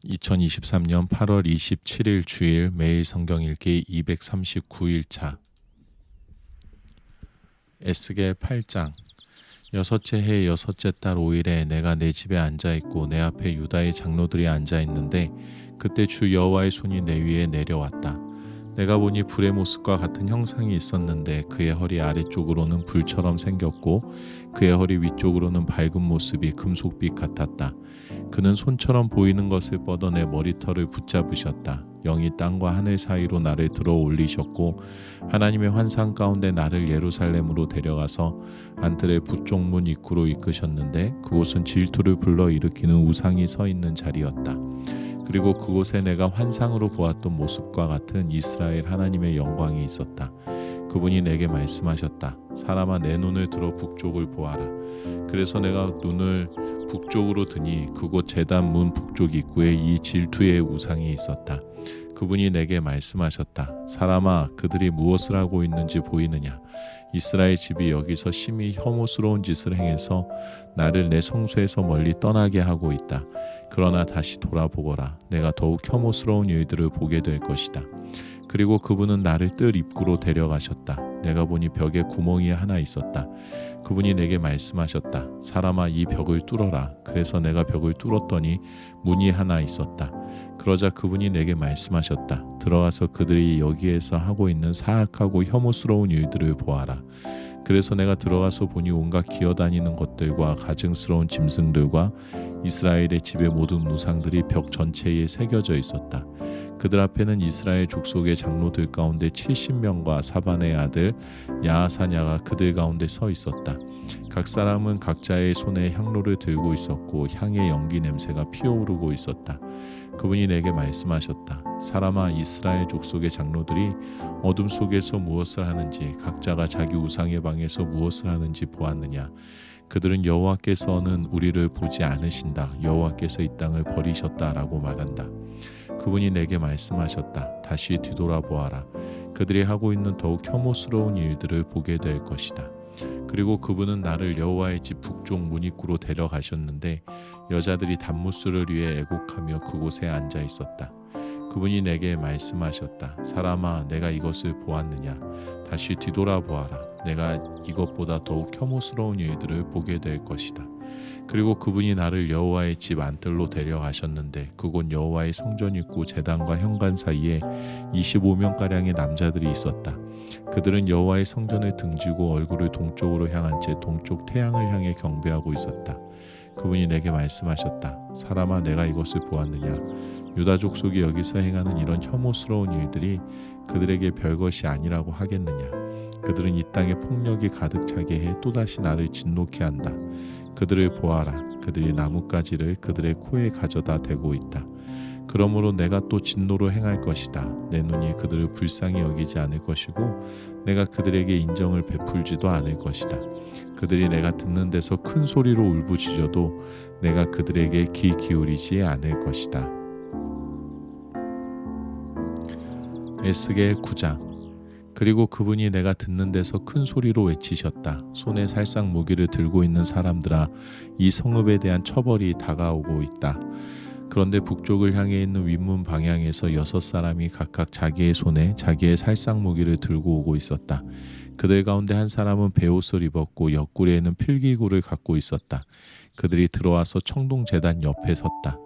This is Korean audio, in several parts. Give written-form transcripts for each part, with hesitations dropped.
2023년 8월 27일 주일 매일 성경 읽기 239일차 에스겔 8장 여섯째 해 여섯째 달 5일에 내가 내 집에 앉아있고 내 앞에 유다의 장로들이 앉아있는데 그때 주 여호와의 손이 내 위에 내려왔다. 내가 보니 불의 모습과 같은 형상이 있었는데 그의 허리 아래쪽으로는 불처럼 생겼고 그의 허리 위쪽으로는 밝은 모습이 금속빛 같았다. 그는 손처럼 보이는 것을 뻗어 내 머리털을 붙잡으셨다. 영이 땅과 하늘 사이로 나를 들어 올리셨고 하나님의 환상 가운데 나를 예루살렘으로 데려가서 안뜰의 북쪽 문 입구로 이끄셨는데 그곳은 질투를 불러일으키는 우상이 서 있는 자리였다. 그리고 그곳에 내가 환상으로 보았던 모습과 같은 이스라엘 하나님의 영광이 있었다. 그분이 내게 말씀하셨다. 사람아, 내 눈을 들어 북쪽을 보아라. 그래서 내가 눈을 북쪽으로 드니 그곳 제단 문 북쪽 입구에 이 질투의 우상이 있었다. 그분이 내게 말씀하셨다. 사람아, 그들이 무엇을 하고 있는지 보이느냐? 이스라엘 집이 여기서 심히 혐오스러운 짓을 행해서 나를 내 성소에서 멀리 떠나게 하고 있다. 그러나 다시 돌아보거라. 내가 더욱 혐오스러운 일들을 보게 될 것이다. 그리고 그분은 나를 뜰 입구로 데려가셨다. 내가 보니 벽에 구멍이 하나 있었다. 그분이 내게 말씀하셨다. 사람아, 이 벽을 뚫어라. 그래서 내가 벽을 뚫었더니 문이 하나 있었다. 그러자 그분이 내게 말씀하셨다. 들어가서 그들이 여기에서 하고 있는 사악하고 혐오스러운 일들을 보아라. 그래서 내가 들어가서 보니 온갖 기어다니는 것들과 가증스러운 짐승들과 이스라엘의 집의 모든 우상들이 벽 전체에 새겨져 있었다. 그들 앞에는 이스라엘 족속의 장로들 가운데 70명과 사반의 아들 야하사냐가 그들 가운데 서 있었다. 각 사람은 각자의 손에 향로를 들고 있었고 향의 연기 냄새가 피어오르고 있었다. 그분이 내게 말씀하셨다. 사람아, 이스라엘 족속의 장로들이 어둠 속에서 무엇을 하는지 각자가 자기 우상의 방에서 무엇을 하는지 보았느냐? 그들은 여호와께서는 우리를 보지 않으신다. 여호와께서 이 땅을 버리셨다라고 말한다. 그분이 내게 말씀하셨다. 다시 뒤돌아보아라. 그들이 하고 있는 더욱 혐오스러운 일들을 보게 될 것이다. 그리고 그분은 나를 여호와의 집 북쪽 문입구로 데려가셨는데 여자들이 단무스를 위해 애곡하며 그곳에 앉아 있었다. 그분이 내게 말씀하셨다. 사람아, 내가 이것을 보았느냐? 다시 뒤돌아보아라. 내가 이것보다 더욱 혐오스러운 일들을 보게 될 것이다. 그리고 그분이 나를 여호와의 집 안뜰로 데려가셨는데 그곳 여호와의 성전 입구 제단과 현관 사이에 25명가량의 남자들이 있었다. 그들은 여호와의 성전을 등지고 얼굴을 동쪽으로 향한 채 동쪽 태양을 향해 경배하고 있었다. 그분이 내게 말씀하셨다. 사람아, 내가 이것을 보았느냐? 유다 족속이 여기서 행하는 이런 혐오스러운 일들이 그들에게 별것이 아니라고 하겠느냐? 그들은 이 땅에 폭력이 가득 차게 해 또다시 나를 진노케 한다. 그들을 보아라. 그들이 나뭇가지를 그들의 코에 가져다 대고 있다. 그러므로 내가 또 진노로 행할 것이다. 내 눈이 그들을 불쌍히 여기지 않을 것이고 내가 그들에게 인정을 베풀지도 않을 것이다. 그들이 내가 듣는 데서 큰 소리로 울부짖어도 내가 그들에게 귀 기울이지 않을 것이다. 에스겔 9장. 그리고 그분이 내가 듣는 데서 큰 소리로 외치셨다. 손에 살상 무기를 들고 있는 사람들아, 이 성읍에 대한 처벌이 다가오고 있다. 그런데 북쪽을 향해 있는 윗문 방향에서 6사람이 각각 자기의 손에 자기의 살상 무기를 들고 오고 있었다. 그들 가운데 한 사람은 베옷을 입었고 옆구리에는 필기구를 갖고 있었다. 그들이 들어와서 청동제단 옆에 섰다.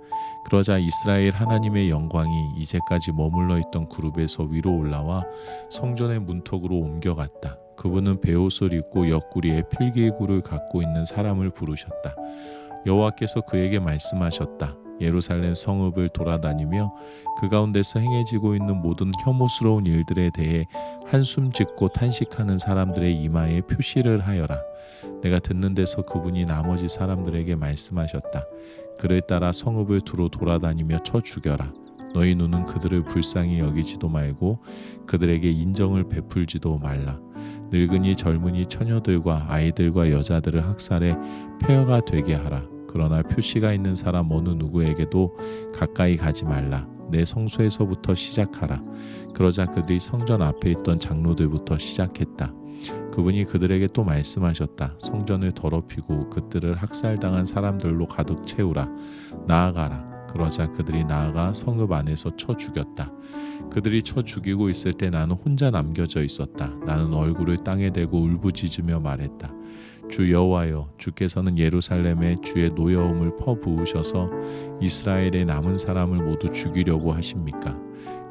그러자 이스라엘 하나님의 영광이 이제까지 머물러 있던 그룹에서 위로 올라와 성전의 문턱으로 옮겨갔다. 그분은 베옷을 입고 옆구리에 필기구를 갖고 있는 사람을 부르셨다. 여호와께서 그에게 말씀하셨다. 예루살렘 성읍을 돌아다니며 그 가운데서 행해지고 있는 모든 혐오스러운 일들에 대해 한숨 짓고 탄식하는 사람들의 이마에 표시를 하여라. 내가 듣는 데서 그분이 나머지 사람들에게 말씀하셨다. 그를 따라 성읍을 두루 돌아다니며 쳐 죽여라. 너희 눈은 그들을 불쌍히 여기지도 말고 그들에게 인정을 베풀지도 말라. 늙은이 젊은이 처녀들과 아이들과 여자들을 학살해 폐허가 되게 하라. 그러나 표시가 있는 사람 어느 누구에게도 가까이 가지 말라. 내 성소에서부터 시작하라. 그러자 그들이 성전 앞에 있던 장로들부터 시작했다. 그분이 그들에게 또 말씀하셨다. 성전을 더럽히고 그들을 학살당한 사람들로 가득 채우라. 나아가라. 그러자 그들이 나아가 성읍 안에서 쳐 죽였다. 그들이 쳐 죽이고 있을 때 나는 혼자 남겨져 있었다. 나는 얼굴을 땅에 대고 울부짖으며 말했다. 주 여호와여, 주께서는 예루살렘에 주의 노여움을 퍼부으셔서 이스라엘의 남은 사람을 모두 죽이려고 하십니까?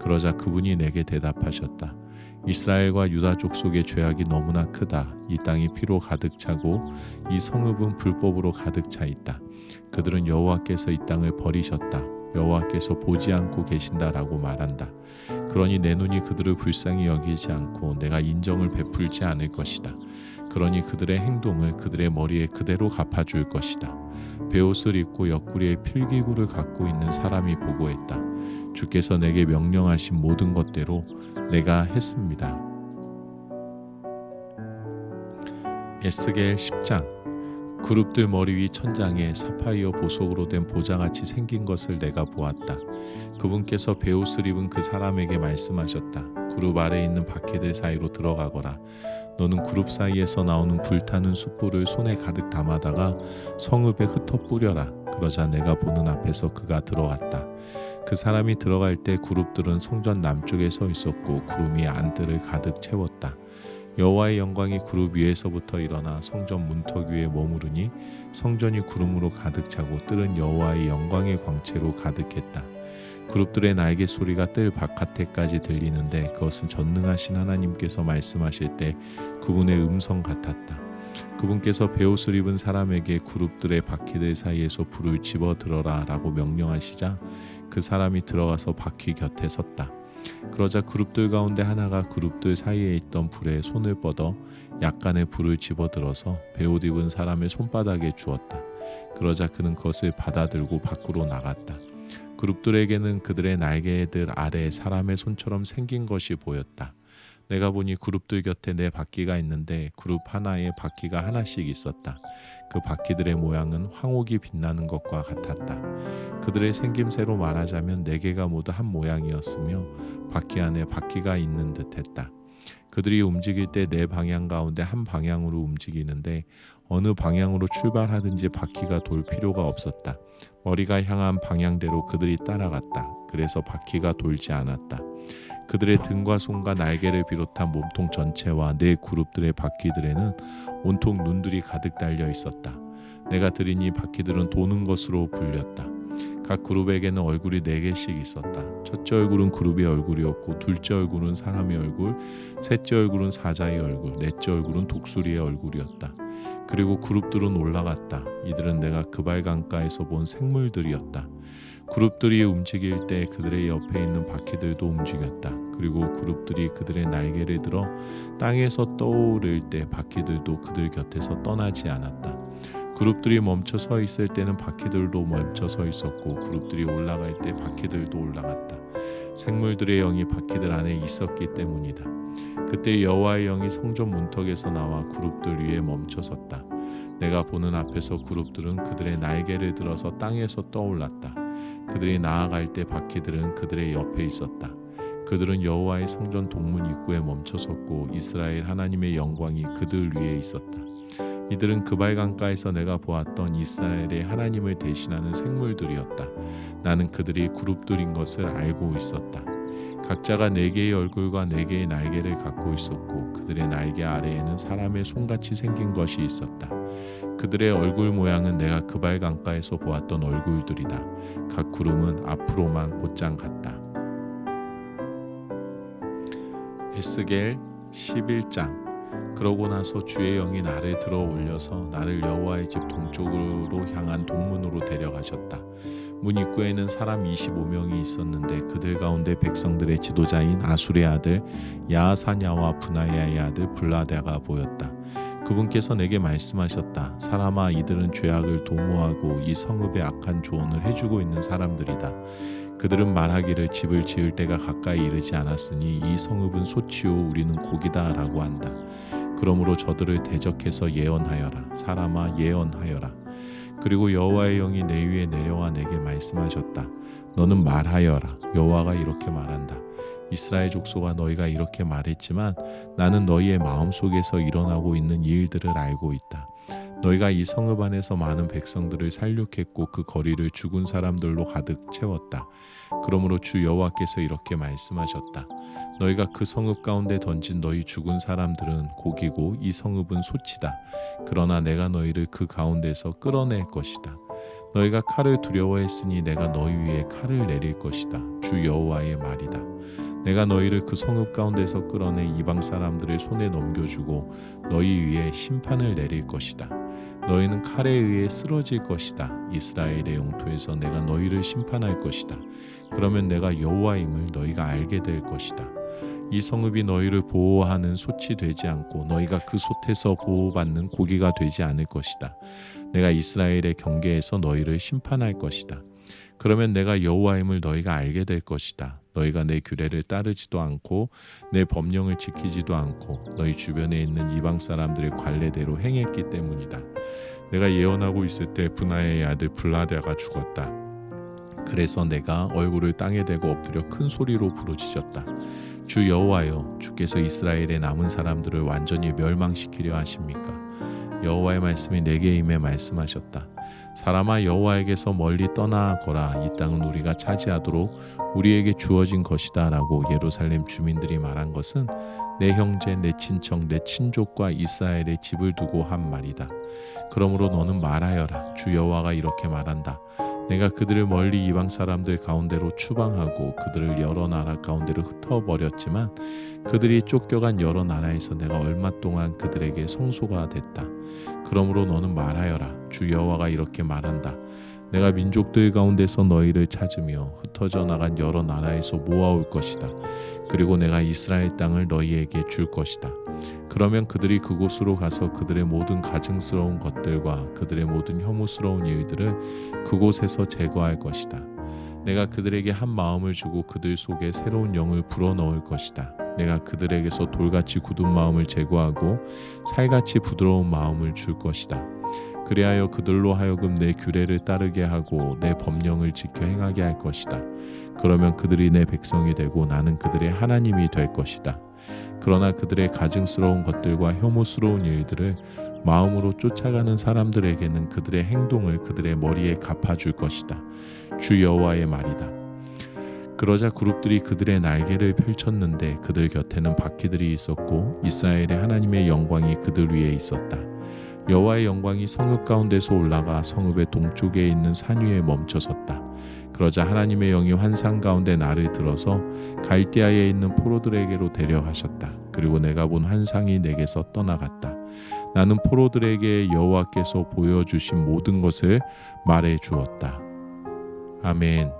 그러자 그분이 내게 대답하셨다. 이스라엘과 유다 족속의 죄악이 너무나 크다. 이 땅이 피로 가득 차고 이 성읍은 불법으로 가득 차 있다. 그들은 여호와께서 이 땅을 버리셨다. 여호와께서 보지 않고 계신다라고 말한다. 그러니 내 눈이 그들을 불쌍히 여기지 않고 내가 인정을 베풀지 않을 것이다. 그러니 그들의 행동을 그들의 머리에 그대로 갚아줄 것이다. 베옷을 입고 옆구리에 필기구를 갖고 있는 사람이 보고했다. 주께서 내게 명령하신 모든 것대로 내가 했습니다. 에스겔 10장. 그룹들 머리 위 천장에 사파이어 보석으로 된 보자같이 생긴 것을 내가 보았다. 그분께서 베옷을 입은 그 사람에게 말씀하셨다. 그룹 아래에 있는 바퀴들 사이로 들어가거라. 너는 그룹 사이에서 나오는 불타는 숯불을 손에 가득 담아다가 성읍에 흩어 뿌려라. 그러자 내가 보는 앞에서 그가 들어갔다. 그 사람이 들어갈 때 그룹들은 성전 남쪽에 서 있었고 구름이 안뜰을 가득 채웠다. 여호와의 영광이 그룹 위에서부터 일어나 성전 문턱 위에 머무르니 성전이 구름으로 가득 차고 뜰은 여호와의 영광의 광채로 가득했다. 그룹들의 날개 소리가 뜰 바깥에까지 들리는데 그것은 전능하신 하나님께서 말씀하실 때 그분의 음성 같았다. 그분께서 베옷을 입은 사람에게 그룹들의 바퀴들 사이에서 불을 집어들어라 라고 명령하시자 그 사람이 들어가서 바퀴 곁에 섰다. 그러자 그룹들 가운데 하나가 그룹들 사이에 있던 불에 손을 뻗어 약간의 불을 집어들어서 베옷 입은 사람의 손바닥에 주었다. 그러자 그는 그것을 받아들고 밖으로 나갔다. 그룹들에게는 그들의 날개들 아래 사람의 손처럼 생긴 것이 보였다. 내가 보니 그룹들 곁에 네 바퀴가 있는데 그룹 하나에 바퀴가 하나씩 있었다. 그 바퀴들의 모양은 황옥이 빛나는 것과 같았다. 그들의 생김새로 말하자면 네 개가 모두 한 모양이었으며 바퀴 안에 바퀴가 있는 듯했다. 그들이 움직일 때 네 방향 가운데 한 방향으로 움직이는데 어느 방향으로 출발하든지 바퀴가 돌 필요가 없었다. 머리가 향한 방향대로 그들이 따라갔다. 그래서 바퀴가 돌지 않았다. 그들의 등과 손과 날개를 비롯한 몸통 전체와 네 그룹들의 바퀴들에는 온통 눈들이 가득 달려 있었다. 내가 들은 이 바퀴들은 도는 것으로 불렸다. 각 그룹에게는 얼굴이 4개씩 있었다. 첫째 얼굴은 그룹의 얼굴이었고 둘째 얼굴은 사람의 얼굴, 셋째 얼굴은 사자의 얼굴, 넷째 얼굴은 독수리의 얼굴이었다. 그리고 그룹들은 올라갔다. 이들은 내가 그발 강가에서 본 생물들이었다. 그룹들이 움직일 때 그들의 옆에 있는 바퀴들도 움직였다. 그리고 그룹들이 그들의 날개를 들어 땅에서 떠오를 때 바퀴들도 그들 곁에서 떠나지 않았다. 그룹들이 멈춰 서 있을 때는 바퀴들도 멈춰 서 있었고 그룹들이 올라갈 때 바퀴들도 올라갔다. 생물들의 영이 바퀴들 안에 있었기 때문이다. 그때 여호와의 영이 성전 문턱에서 나와 그룹들 위에 멈춰 섰다. 내가 보는 앞에서 그룹들은 그들의 날개를 들어서 땅에서 떠올랐다. 그들이 나아갈 때 바퀴들은 그들의 옆에 있었다. 그들은 여호와의 성전 동문 입구에 멈춰 섰고 이스라엘 하나님의 영광이 그들 위에 있었다. 이들은 그발 강가에서 내가 보았던 이스라엘의 하나님을 대신하는 생물들이었다. 나는 그들이 그룹들인 것을 알고 있었다. 각자가 4개의 얼굴과 4개의 날개를 갖고 있었고 그들의 날개 아래에는 사람의 손같이 생긴 것이 있었다. 그들의 얼굴 모양은 내가 그발 강가에서 보았던 얼굴들이다. 각 구름은 앞으로만 곧장 갔다. 에스겔 11장. 그러고 나서 주의 영이 나를 들어 올려서 나를 여호와의 집 동쪽으로 향한 동문으로 데려가셨다. 문 입구에는 사람 25명이 있었는데 그들 가운데 백성들의 지도자인 아술의 아들 야하사냐와 분하야의 아들 블라다가 보였다. 그분께서 내게 말씀하셨다. 사람아, 이들은 죄악을 도모하고 이 성읍에 악한 조언을 해주고 있는 사람들이다. 그들은 말하기를 집을 지을 때가 가까이 이르지 않았으니 이 성읍은 소치요 우리는 고기다 라고 한다. 그러므로 저들을 대적해서 예언하여라. 사람아, 예언하여라. 그리고 여호와의 영이 내 위에 내려와 내게 말씀하셨다. 너는 말하여라. 여호와가 이렇게 말한다. 이스라엘 족속아, 너희가 이렇게 말했지만 나는 너희의 마음속에서 일어나고 있는 일들을 알고 있다. 너희가 이 성읍 안에서 많은 백성들을 살육했고 그 거리를 죽은 사람들로 가득 채웠다. 그러므로 주 여호와께서 이렇게 말씀하셨다. 너희가 그 성읍 가운데 던진 너희 죽은 사람들은 고기고 이 성읍은 소치다. 그러나 내가 너희를 그 가운데서 끌어낼 것이다. 너희가 칼을 두려워했으니 내가 너희 위에 칼을 내릴 것이다. 주 여호와의 말이다. 내가 너희를 그 성읍 가운데서 끌어내 이방 사람들의 손에 넘겨주고 너희 위에 심판을 내릴 것이다. 너희는 칼에 의해 쓰러질 것이다. 이스라엘의 영토에서 내가 너희를 심판할 것이다. 그러면 내가 여호와임을 너희가 알게 될 것이다. 이 성읍이 너희를 보호하는 솥이 되지 않고 너희가 그 솥에서 보호받는 고기가 되지 않을 것이다. 내가 이스라엘의 경계에서 너희를 심판할 것이다. 그러면 내가 여호와임을 너희가 알게 될 것이다. 너희가 내 규례를 따르지도 않고 내 법령을 지키지도 않고 너희 주변에 있는 이방 사람들의 관례대로 행했기 때문이다. 내가 예언하고 있을 때 분하의 아들 블라데가 죽었다. 그래서 내가 얼굴을 땅에 대고 엎드려 큰 소리로 부르짖었다. 주 여호와여, 주께서 이스라엘의 남은 사람들을 완전히 멸망시키려 하십니까? 여호와의 말씀이 내게 임해 말씀하셨다. 사람아, 여호와에게서 멀리 떠나거라. 이 땅은 우리가 차지하도록 우리에게 주어진 것이다 라고 예루살렘 주민들이 말한 것은 내 형제, 내 친척, 내 친족과 이스라엘의 집을 두고 한 말이다. 그러므로 너는 말하여라. 주 여호와가 이렇게 말한다. 내가 그들을 멀리 이방 사람들 가운데로 추방하고 그들을 여러 나라 가운데로 흩어버렸지만 그들이 쫓겨간 여러 나라에서 내가 얼마 동안 그들에게 성소가 됐다. 그러므로 너는 말하여라. 주 여호와가 이렇게 말한다. 내가 민족들 가운데서 너희를 찾으며 흩어져 나간 여러 나라에서 모아올 것이다. 그리고 내가 이스라엘 땅을 너희에게 줄 것이다. 그러면 그들이 그곳으로 가서 그들의 모든 가증스러운 것들과 그들의 모든 혐오스러운 일들을 그곳에서 제거할 것이다. 내가 그들에게 한 마음을 주고 그들 속에 새로운 영을 불어넣을 것이다. 내가 그들에게서 돌같이 굳은 마음을 제거하고 살같이 부드러운 마음을 줄 것이다. 그리하여 그들로 하여금 내 규례를 따르게 하고 내 법령을 지켜 행하게 할 것이다. 그러면 그들이 내 백성이 되고 나는 그들의 하나님이 될 것이다. 그러나 그들의 가증스러운 것들과 혐오스러운 일들을 마음으로 쫓아가는 사람들에게는 그들의 행동을 그들의 머리에 갚아줄 것이다. 주 여호와의 말이다. 그러자 그룹들이 그들의 날개를 펼쳤는데 그들 곁에는 바퀴들이 있었고 이스라엘의 하나님의 영광이 그들 위에 있었다. 여호와의 영광이 성읍 가운데서 올라가 성읍의 동쪽에 있는 산 위에 멈춰섰다. 그러자 하나님의 영이 환상 가운데 나를 들어서 갈대아에 있는 포로들에게로 데려가셨다. 그리고 내가 본 환상이 내게서 떠나갔다. 나는 포로들에게 여호와께서 보여주신 모든 것을 말해 주었다. 아멘.